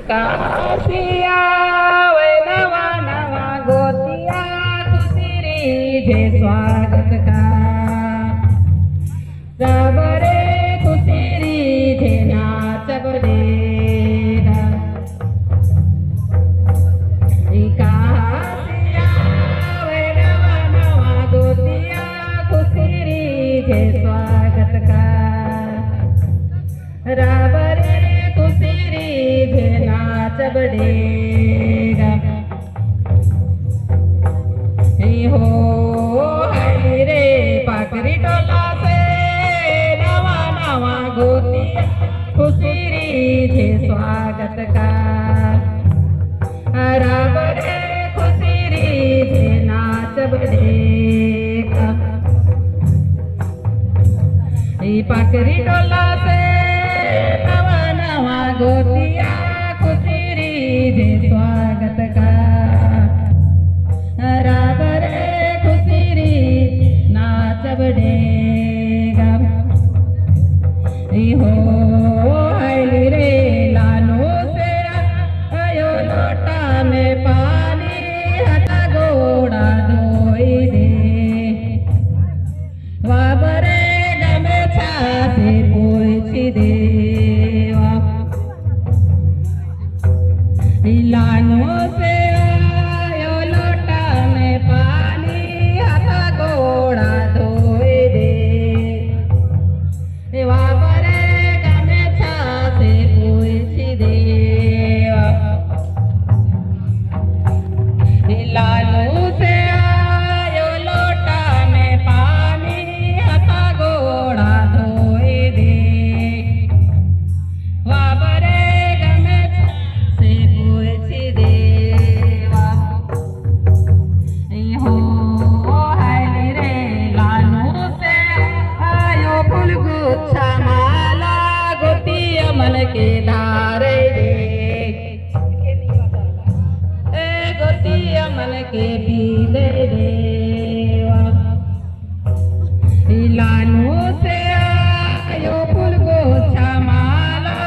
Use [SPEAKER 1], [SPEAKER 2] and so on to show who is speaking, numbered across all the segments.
[SPEAKER 1] कासिया वे नवा नवा गोतिया खुशीरी जे स्वागत का रबरे खुशीरी जे नाचब देगा कासिया वे नवा नवा गोतिया खुशीरी जे स्वागत का रबरे खुशीरी जे नाचब देगा हो हरी रे पाकरी टोला से नवा नवा गोतिया खुशीरी जे स्वागत का रबरे खुशीरी जे नाचब देगा पाकरी टोला से नवा नवा गोतिया खुशीरी जे स्वागत का रबरे खुशीरी नाचब देगा हो हली रे लानो से आयो लोटा में पानी हटा गोड़ा धोई दे वाबरे गमे छासे पोछी दे लानो से आयो लोटा में पानी हथा गोड़ा धोए दे वाबरे गमे छासे पोछी दे लानो से आयो लोटा में पानी हथा गोड़ा धोए दे वाबरे गमे छासे पोछी दे हो हरी रे लानो से आयो फूल गुच्छा माला गोतिया मन के धारे गोतिया मन के पीले देवा लानो से आयो फूल गुच्छा माला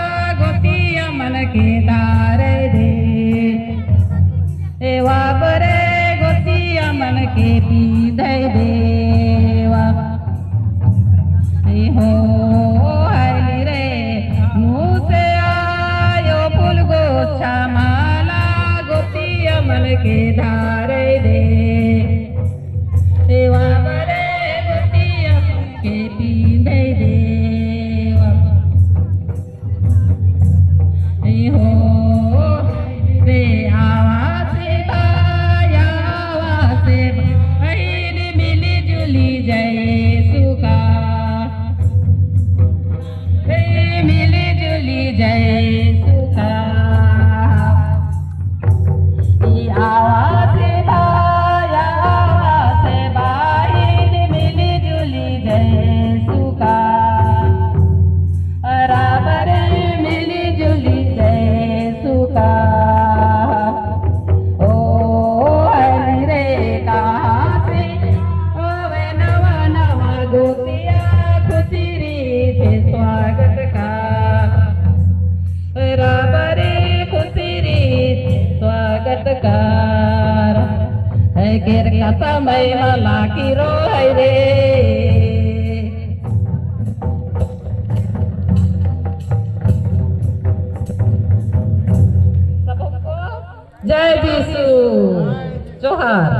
[SPEAKER 1] गोतिया मन के धारे दे वाबरे गोतिया मन के पीधे देवा हो हरी रे मुँह से आयो फूल गोच्छा माला गोतिया मन के धारे दे वाबरे गोतिया मन के पीधे देवा हो रे आवा से भाया आवा से बहन मिली जुली जय सुखा मिली जुली जय सुखा आवा से भाया आवा से बहन मिली जुली जय सुखा रबरे मिली जुली जय सुखा ओ हरी रे कहाँ से वे नवा नवा गोतिया खुशीरी जे स्वागत का रबरे खुशीरी जे स्वागत का गिर का समय मला की रो है रे जय बिसु जोहार।